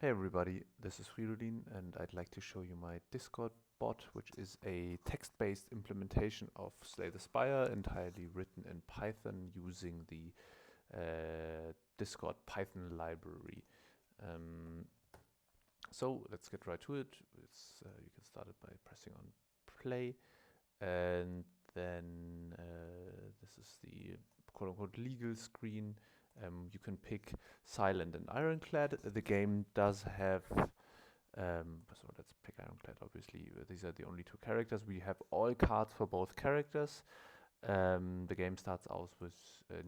Hey everybody, this is Firudin and I'd like to show you my Discord bot, which is a text-based implementation of Slay the Spire, entirely written in Python using the Discord Python library. Um, so let's get right to it. You can start it by pressing on play, and then this is the quote-unquote legal screen. You can pick Silent and Ironclad. The game does have so let's pick Ironclad, obviously. These are the only two characters. We have all cards for both characters. The game starts out with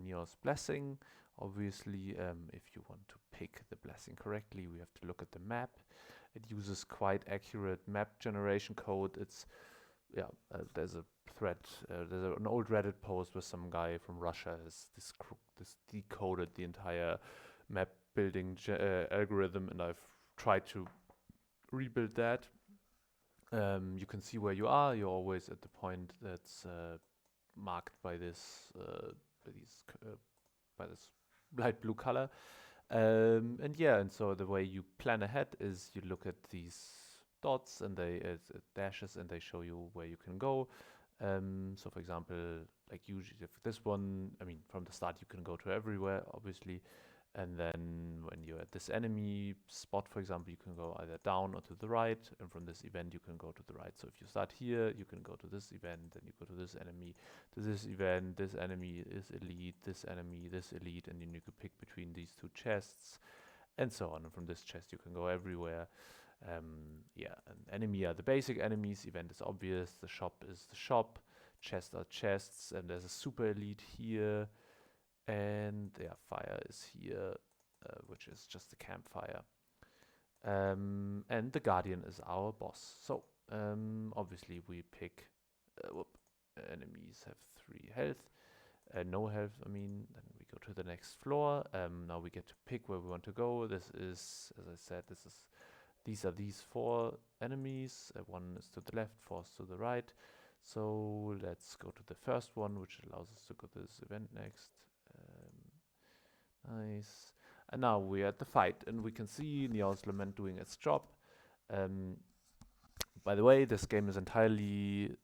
Neo's Blessing. Obviously, if you want to pick the blessing correctly, we have to look at the map. It uses quite accurate map generation code. There's a thread, an old Reddit post where some guy from Russia has this decoded the entire map building algorithm, and I've tried to rebuild that. You can see where you are. You're always at the point that's marked by by this light blue color. And so the way you plan ahead is you look at these dots and they dashes and they show you where you can go. So for example, like usually if this one, I mean, from the start you can go to everywhere, obviously. And then when you're at this enemy spot, for example, you can go either down or to the right. And from this event, you can go to the right. So if you start here, you can go to this event, then you go to this enemy, to this event. This enemy is elite, this enemy, this elite. And then you can pick between these two chests and so on. And from this chest, you can go everywhere. And enemy are the basic enemies. Event is obvious. The shop is the shop. Chests are chests. And there's a super elite here. And yeah, fire is here, which is just a campfire. And the guardian is our boss. So obviously we pick. Enemies have 3 health, no health. I mean, then we go to the next floor. Now we get to pick where we want to go. This is, as I said, these are these 4 enemies. 1 is to the left, 4 is to the right. So let's go to the first one, which allows us to go to this event next. Nice. And now we're at the fight, and we can see Neo's Lament doing its job. By the way, this game is entirely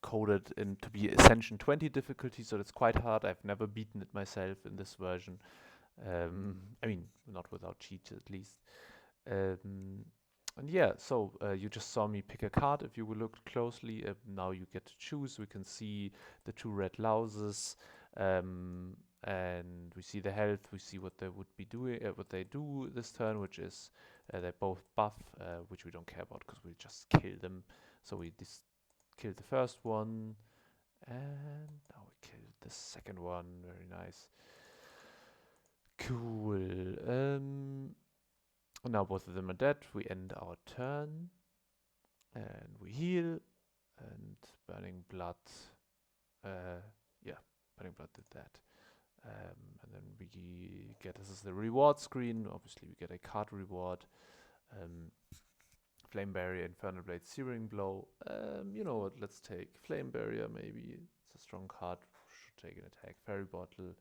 coded in to be Ascension 20 difficulty, so it's quite hard. I've never beaten it myself in this version. I mean, not without cheats at least. And yeah, so you just saw me pick a card. If you will look closely, now you get to choose. We can see the 2 red louses. And we see the health, we see what they would be doing, what they do this turn, which is they both buff, which we don't care about because we just kill them. So we just killed the first one, and now we killed the second one. Very nice. Cool. Now both of them are dead. We end our turn, and we heal, and Burning Blood. Burning Blood did that. And then we get, this is the reward screen. Obviously we get a card reward. Flame Barrier, Infernal Blade, Searing Blow. You know what, let's take Flame Barrier maybe. It's a strong card, should take an attack. Fairy Bottle,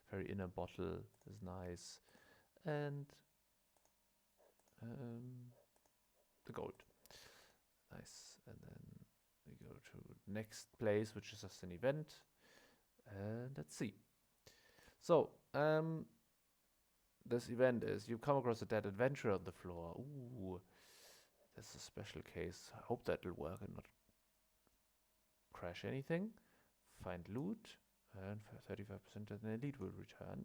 Fairy Inner Bottle is nice. And the gold. Nice. And then we go to next place, which is just an event. And let's see. So, this event is you come across a dead adventurer on the floor. Ooh, that's a special case. I hope that'll work and not crash anything. Find loot, and for 35% an elite will return.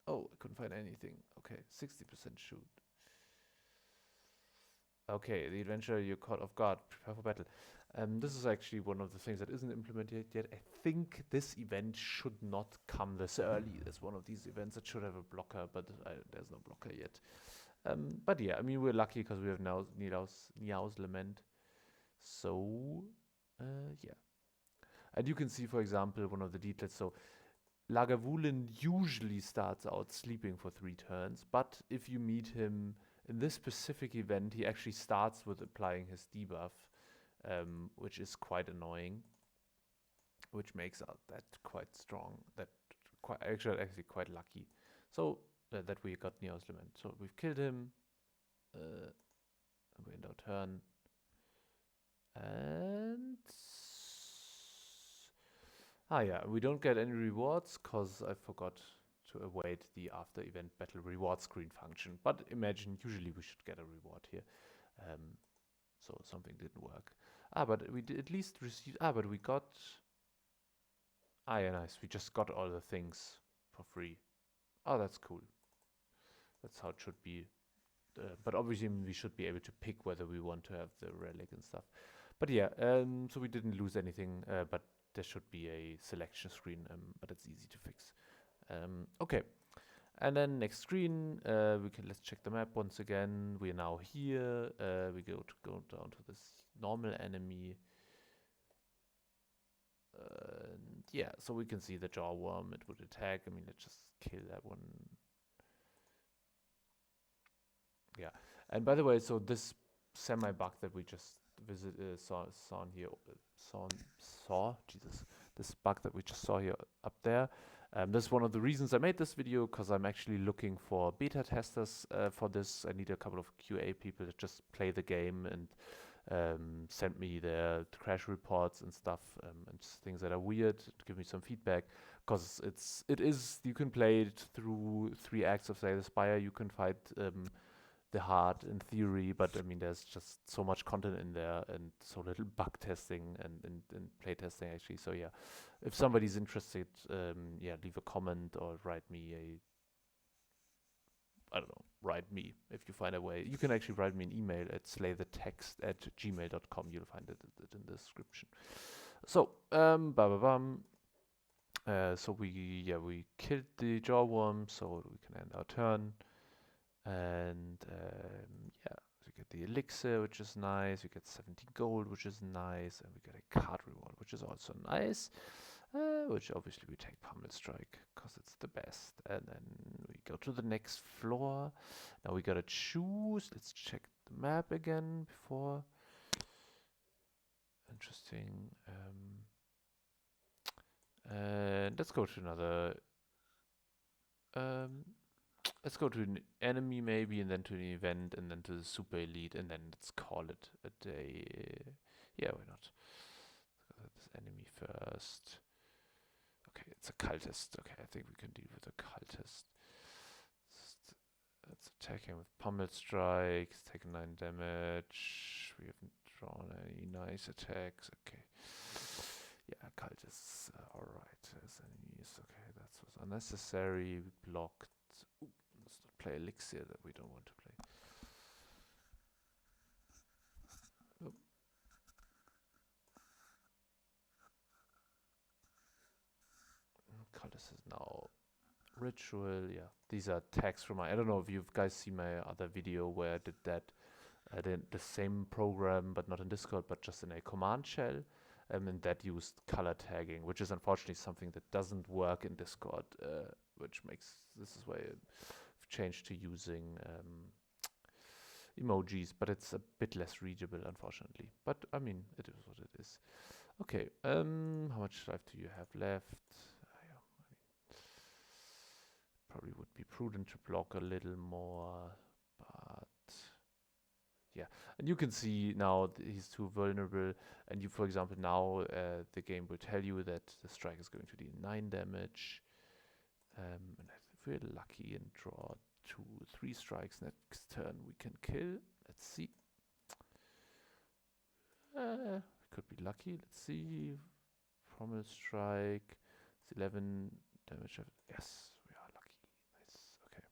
Oh, I couldn't find anything. Okay, 60% shoot. Okay, the adventurer you caught off guard. Prepare for battle. This is actually one of the things that isn't implemented yet. I think this event should not come this early. It's one of these events that should have a blocker, but there's no blocker yet. But yeah, I mean, we're lucky because we have now Niao's Lament. So, yeah. And you can see, for example, one of the details. So, Lagavulin usually starts out sleeping for 3 turns, but if you meet him in this specific event, he actually starts with applying his debuff. Which is quite annoying, which makes that quite strong. That actually quite lucky. So that we got Neos Lament. So we've killed him. We end our turn. And yeah, we don't get any rewards because I forgot to await the after event battle reward screen function. But imagine usually we should get a reward here. So something didn't work. But we did at least receive. But we got. Yeah, nice. We just got all the things for free. Oh, that's cool. That's how it should be. But obviously we should be able to pick whether we want to have the relic and stuff. But yeah, so we didn't lose anything, but there should be a selection screen, but it's easy to fix. Okay, and then next screen, let's check the map once again. We are now here. We go down to this normal enemy. And yeah, so we can see the jawworm. It would attack. I mean, let's just kill that one. Yeah, and by the way, so this semi-bug that we just saw here, this bug that we just saw here up there. This is one of the reasons I made this video, because I'm actually looking for beta testers for this. I need a couple of QA people that just play the game and send me their crash reports and stuff, and just things that are weird, to give me some feedback, because you can play it through 3 acts of, say, the Spire. You can fight the heart in theory, but I mean, there's just so much content in there and so little bug testing and play testing actually. So yeah, if somebody's interested, yeah, leave a comment or write me write me if you find a way. You can actually write me an email at slaythetext@gmail.com. You'll find it in the description. So, so we killed the jawworm, so we can end our turn. And yeah, we get the elixir, which is nice. We get 70 gold, which is nice, and we get a card reward, which is also nice. Which obviously we take Pummel Strike because it's the best. And then we go to the next floor. Now we gotta choose. Let's check the map again before. Interesting. And let's go to another. Let's go to an enemy maybe, and then to an event, and then to the super elite, and then let's call it a day. Yeah, why not? Let's go to this enemy first. Okay, it's a cultist. Okay, I think we can deal with a cultist. Let's attack him with Pummel Strike. He's taken 9 damage. We haven't drawn any nice attacks. Okay. Yeah, cultists. Alright, as enemies. Okay, that was unnecessary. We blocked. Ooh, let's not play elixir that we don't want to play. Nope. Cultist is now ritual. Yeah, these are tags from I don't know if you guys see my other video where I did that. I did the same program, but not in Discord, but just in a command shell. And that used color tagging, which is unfortunately something that doesn't work in Discord, which makes, this is why I've changed to using emojis, but it's a bit less readable, unfortunately. But I mean, it is what it is. Okay, how much life do you have left? Yeah, I mean, probably would be prudent to block a little more, but yeah, and you can see now he's too vulnerable, and you, for example, now the game will tell you that the strike is going to deal 9 damage, and if we're lucky and draw 2-3 strikes next turn, we can kill. Let's see. Could be lucky. Let's see. Pummel Strike. It's 11 damage. Yes, we are lucky. Nice. Okay.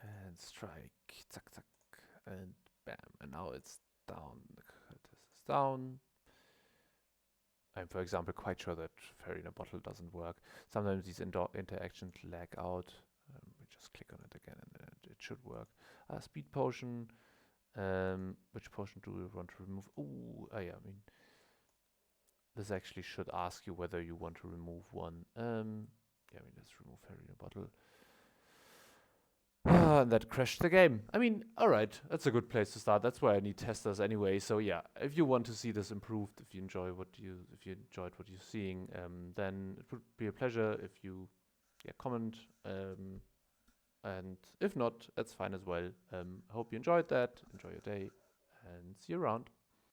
And strike. Zack, zack. And bam. And now it's down. The cultist is down. I'm, for example, quite sure that Fairy in a Bottle doesn't work. Sometimes these interactions lag out. We just click on it again and it should work. Speed Potion. Which potion do we want to remove? Yeah, I mean, this actually should ask you whether you want to remove one. Yeah, I mean, let's remove Fairy in a Bottle. And that crashed the game. I mean, alright, that's a good place to start. That's why I need testers anyway. So yeah, if you want to see this improved, if you enjoyed what you're seeing, then it would be a pleasure if you yeah, comment. And if not, that's fine as well. I hope you enjoyed that. Enjoy your day and see you around.